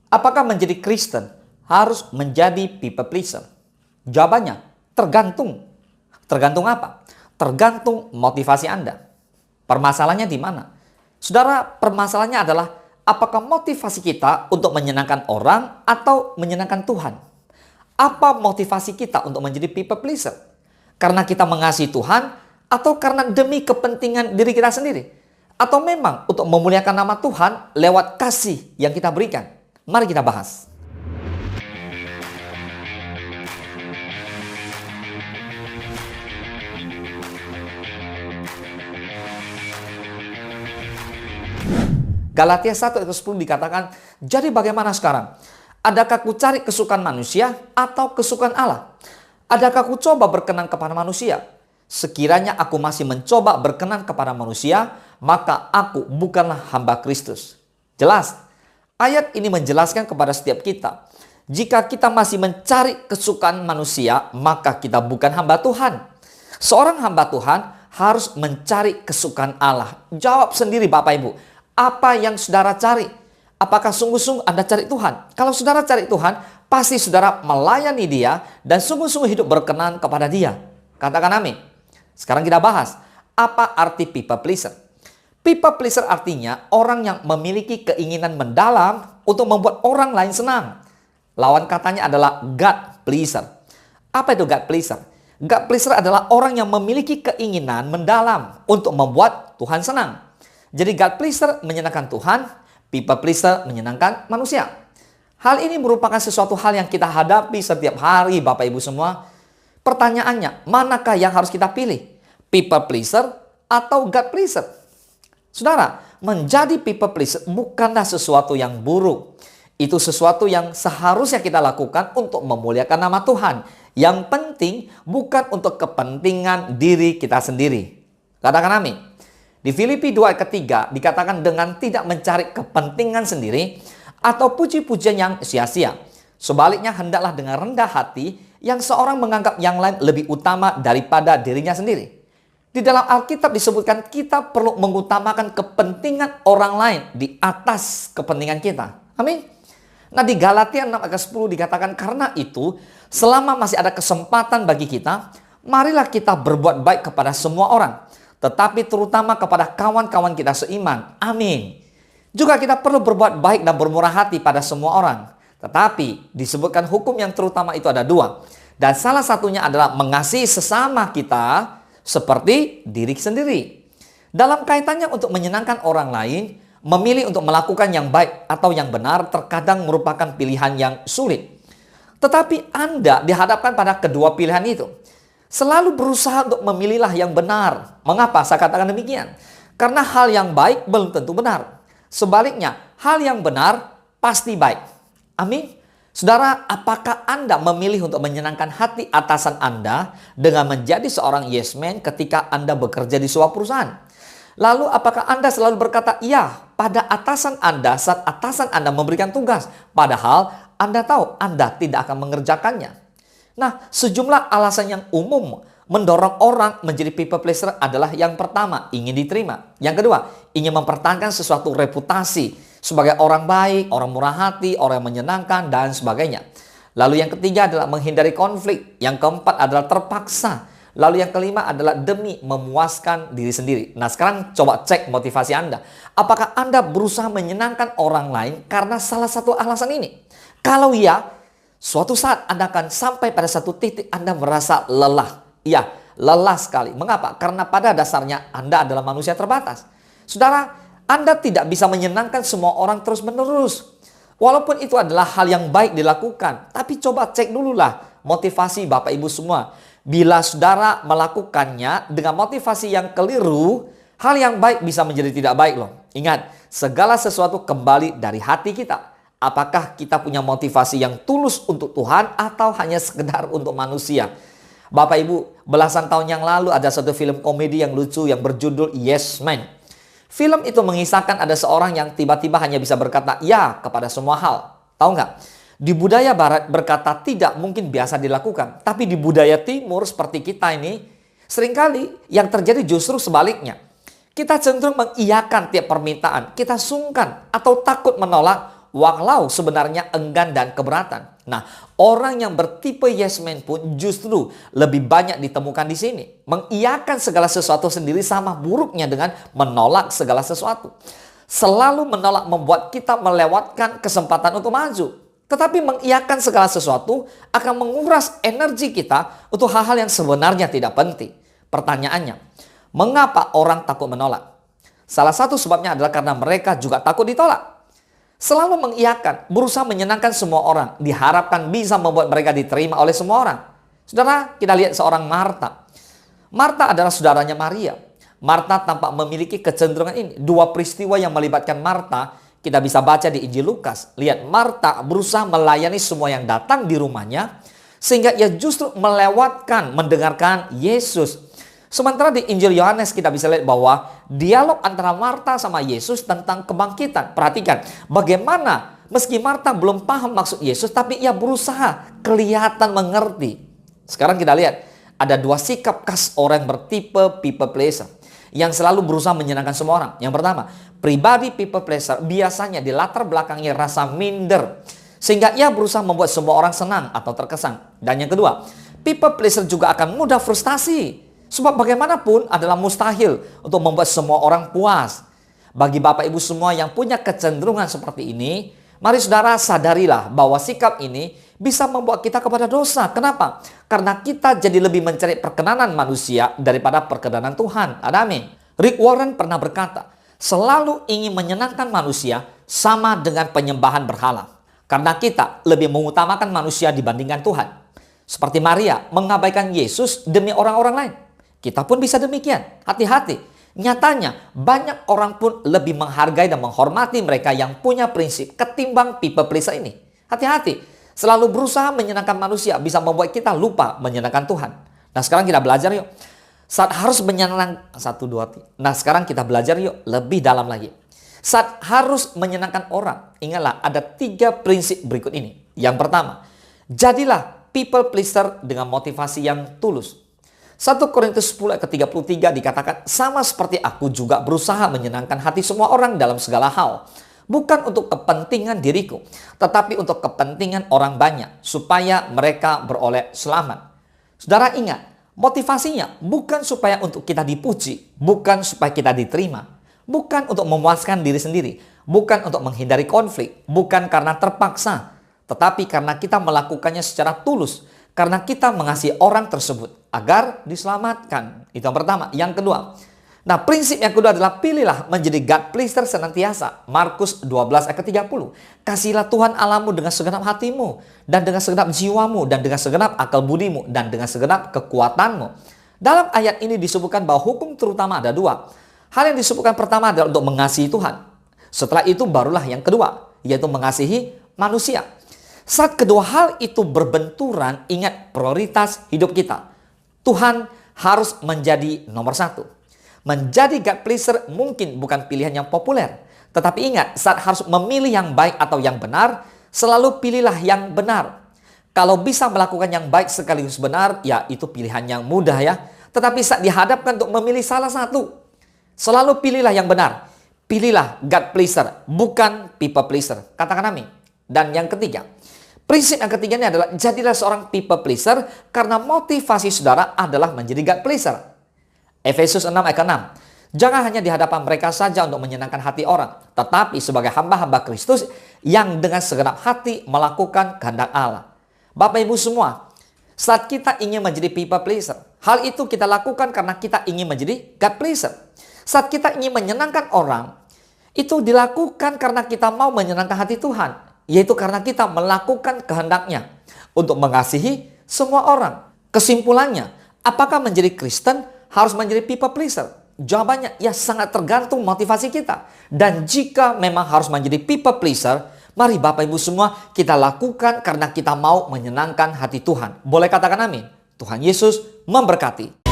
Apakah menjadi Kristen harus menjadi people pleaser? Jawabannya, tergantung. Tergantung apa? Tergantung motivasi Anda. Permasalahannya di mana? Saudara, permasalahannya adalah apakah motivasi kita untuk menyenangkan orang atau menyenangkan Tuhan? Apa motivasi kita untuk menjadi people pleaser? Karena kita mengasihi Tuhan atau karena demi kepentingan diri kita sendiri? Atau memang untuk memuliakan nama Tuhan lewat kasih yang kita berikan? Mari kita bahas. Galatia 1 ayat 10 dikatakan, jadi bagaimana sekarang? Adakah ku cari kesukaan manusia atau kesukaan Allah? Adakah ku coba berkenan kepada manusia? Sekiranya aku masih mencoba berkenan kepada manusia, maka aku bukanlah hamba Kristus. Jelas, ayat ini menjelaskan kepada setiap kita, jika kita masih mencari kesukaan manusia, maka kita bukan hamba Tuhan. Seorang hamba Tuhan harus mencari kesukaan Allah. Jawab sendiri Bapak Ibu, apa yang saudara cari? Apakah sungguh-sungguh Anda cari Tuhan? Kalau saudara cari Tuhan, pasti saudara melayani Dia dan sungguh-sungguh hidup berkenan kepada Dia. Katakan amin. Sekarang kita bahas, apa arti people pleaser? People pleaser artinya orang yang memiliki keinginan mendalam untuk membuat orang lain senang. Lawan katanya adalah God pleaser. Apa itu God pleaser? God pleaser adalah orang yang memiliki keinginan mendalam untuk membuat Tuhan senang. Jadi God pleaser menyenangkan Tuhan, people pleaser menyenangkan manusia. Hal ini merupakan sesuatu hal yang kita hadapi setiap hari Bapak Ibu semua. Pertanyaannya, manakah yang harus kita pilih? People pleaser atau God pleaser? Saudara, menjadi people pleaser bukanlah sesuatu yang buruk. Itu sesuatu yang seharusnya kita lakukan untuk memuliakan nama Tuhan. Yang penting bukan untuk kepentingan diri kita sendiri. Katakan amin. Di Filipi 2 ayat ketiga dikatakan dengan tidak mencari kepentingan sendiri atau puji-pujian yang sia-sia. Sebaliknya hendaklah dengan rendah hati yang seorang menganggap yang lain lebih utama daripada dirinya sendiri. Di dalam Alkitab disebutkan kita perlu mengutamakan kepentingan orang lain di atas kepentingan kita. Amin. Nah di Galatia 6 ayat 10 dikatakan karena itu selama masih ada kesempatan bagi kita, marilah kita berbuat baik kepada semua orang. Tetapi terutama kepada kawan-kawan kita seiman. Amin. Juga kita perlu berbuat baik dan bermurah hati pada semua orang. Tetapi disebutkan hukum yang terutama itu ada dua. Dan salah satunya adalah mengasihi sesama kita seperti diri sendiri. Dalam kaitannya untuk menyenangkan orang lain, memilih untuk melakukan yang baik atau yang benar terkadang merupakan pilihan yang sulit. Tetapi Anda dihadapkan pada kedua pilihan itu. Selalu berusaha untuk memilihlah yang benar. Mengapa saya katakan demikian? Karena hal yang baik belum tentu benar. Sebaliknya, hal yang benar pasti baik. Amin. Saudara, apakah Anda memilih untuk menyenangkan hati atasan Anda dengan menjadi seorang yes man ketika Anda bekerja di sebuah perusahaan? Lalu apakah Anda selalu berkata iya pada atasan Anda saat atasan Anda memberikan tugas, padahal Anda tahu Anda tidak akan mengerjakannya? Nah, sejumlah alasan yang umum mendorong orang menjadi people pleaser adalah yang pertama, ingin diterima. Yang kedua, ingin mempertahankan sesuatu reputasi sebagai orang baik, orang murah hati, orang yang menyenangkan, dan sebagainya. Lalu yang ketiga adalah menghindari konflik. Yang keempat adalah terpaksa. Lalu yang kelima adalah demi memuaskan diri sendiri. Nah, sekarang coba cek motivasi Anda. Apakah Anda berusaha menyenangkan orang lain karena salah satu alasan ini? Kalau iya, suatu saat Anda akan sampai pada satu titik Anda merasa lelah. Iya, lelah sekali. Mengapa? Karena pada dasarnya Anda adalah manusia terbatas. Saudara, Anda tidak bisa menyenangkan semua orang terus-menerus. Walaupun itu adalah hal yang baik dilakukan. Tapi coba cek dululah motivasi Bapak Ibu semua. Bila saudara melakukannya dengan motivasi yang keliru, hal yang baik bisa menjadi tidak baik loh. Ingat, segala sesuatu kembali dari hati kita. Apakah kita punya motivasi yang tulus untuk Tuhan atau hanya sekedar untuk manusia? Bapak Ibu, belasan tahun yang lalu ada satu film komedi yang lucu yang berjudul Yes Man. Film itu mengisahkan ada seorang yang tiba-tiba hanya bisa berkata ya kepada semua hal. Tahu nggak? Di budaya barat berkata tidak mungkin biasa dilakukan. Tapi di budaya timur seperti kita ini, seringkali yang terjadi justru sebaliknya. Kita cenderung mengiyakan tiap permintaan. Kita sungkan atau takut menolak walau sebenarnya enggan dan keberatan. Nah, orang yang bertipe yes man pun justru lebih banyak ditemukan di sini. Mengiyakan segala sesuatu sendiri sama buruknya dengan menolak segala sesuatu. Selalu menolak membuat kita melewatkan kesempatan untuk maju. Tetapi mengiyakan segala sesuatu akan menguras energi kita untuk hal-hal yang sebenarnya tidak penting. Pertanyaannya, mengapa orang takut menolak? Salah satu sebabnya adalah karena mereka juga takut ditolak. Selalu mengiyakan, berusaha menyenangkan semua orang, diharapkan bisa membuat mereka diterima oleh semua orang. Saudara, kita lihat seorang Marta. Marta adalah saudaranya Maria. Marta tampak memiliki kecenderungan ini. Dua peristiwa yang melibatkan Marta kita bisa baca di Injil Lukas. Lihat, Marta berusaha melayani semua yang datang di rumahnya, sehingga ia justru melewatkan mendengarkan Yesus. Sementara di Injil Yohanes kita bisa lihat bahwa dialog antara Marta sama Yesus tentang kebangkitan. Perhatikan bagaimana meski Marta belum paham maksud Yesus, tapi ia berusaha kelihatan mengerti. Sekarang kita lihat ada dua sikap khas orang bertipe people pleaser yang selalu berusaha menyenangkan semua orang. Yang pertama, pribadi people pleaser biasanya di latar belakangnya rasa minder, sehingga ia berusaha membuat semua orang senang atau terkesan. Dan yang kedua, people pleaser juga akan mudah frustasi. Sebab bagaimanapun adalah mustahil untuk membuat semua orang puas. Bagi Bapak Ibu semua yang punya kecenderungan seperti ini, mari saudara sadarilah bahwa sikap ini bisa membawa kita kepada dosa. Kenapa? Karena kita jadi lebih mencari perkenanan manusia daripada perkenanan Tuhan. Amin. Rick Warren pernah berkata, selalu ingin menyenangkan manusia sama dengan penyembahan berhala. Karena kita lebih mengutamakan manusia dibandingkan Tuhan. Seperti Maria mengabaikan Yesus demi orang-orang lain. Kita pun bisa demikian. Hati-hati. Nyatanya banyak orang pun lebih menghargai dan menghormati mereka yang punya prinsip ketimbang people pleaser ini. Hati-hati. Selalu berusaha menyenangkan manusia bisa membuat kita lupa menyenangkan Tuhan. Nah, sekarang kita belajar yuk. Saat harus menyenangkan Nah, sekarang kita belajar yuk lebih dalam lagi. Saat harus menyenangkan orang, ingatlah ada 3 prinsip berikut ini. Yang pertama, jadilah people pleaser dengan motivasi yang tulus. 1 Korintus 10 ayat ke-33 dikatakan, sama seperti aku juga berusaha menyenangkan hati semua orang dalam segala hal. Bukan untuk kepentingan diriku, tetapi untuk kepentingan orang banyak, supaya mereka beroleh selamat. Saudara ingat, motivasinya bukan supaya untuk kita dipuji, bukan supaya kita diterima, bukan untuk memuaskan diri sendiri, bukan untuk menghindari konflik, bukan karena terpaksa, tetapi karena kita melakukannya secara tulus, karena kita mengasihi orang tersebut agar diselamatkan. Itu yang pertama. Yang kedua, nah prinsip yang kedua adalah pilihlah menjadi God pleaser senantiasa. Markus 12 ayat ke-30. Kasihilah Tuhan Allahmu dengan segenap hatimu, dan dengan segenap jiwamu, dan dengan segenap akal budimu, dan dengan segenap kekuatanmu. Dalam ayat ini disebutkan bahwa hukum terutama ada 2. Hal yang disebutkan pertama adalah untuk mengasihi Tuhan. Setelah itu barulah yang kedua, yaitu mengasihi manusia. Saat kedua hal itu berbenturan, ingat prioritas hidup kita. Tuhan harus menjadi nomor 1. Menjadi God pleaser mungkin bukan pilihan yang populer. Tetapi ingat, saat harus memilih yang baik atau yang benar, selalu pilihlah yang benar. Kalau bisa melakukan yang baik sekaligus benar, ya itu pilihan yang mudah ya. Tetapi saat dihadapkan untuk memilih salah satu, selalu pilihlah yang benar. Pilihlah God pleaser, bukan people pleaser. Katakan amin. Dan yang ketiga, prinsip yang ketiganya adalah jadilah seorang people pleaser karena motivasi saudara adalah menjadi God pleaser. Efesus 6 ayat ke-6. Jangan hanya di hadapan mereka saja untuk menyenangkan hati orang, tetapi sebagai hamba-hamba Kristus yang dengan segenap hati melakukan kehendak Allah. Bapak Ibu semua, saat kita ingin menjadi people pleaser, hal itu kita lakukan karena kita ingin menjadi God pleaser. Saat kita ingin menyenangkan orang, itu dilakukan karena kita mau menyenangkan hati Tuhan. Yaitu karena kita melakukan kehendaknya untuk mengasihi semua orang. Kesimpulannya, apakah menjadi Kristen harus menjadi people pleaser? Jawabannya, ya sangat tergantung motivasi kita. Dan jika memang harus menjadi people pleaser, mari Bapak Ibu semua kita lakukan karena kita mau menyenangkan hati Tuhan. Boleh katakan amin? Tuhan Yesus memberkati.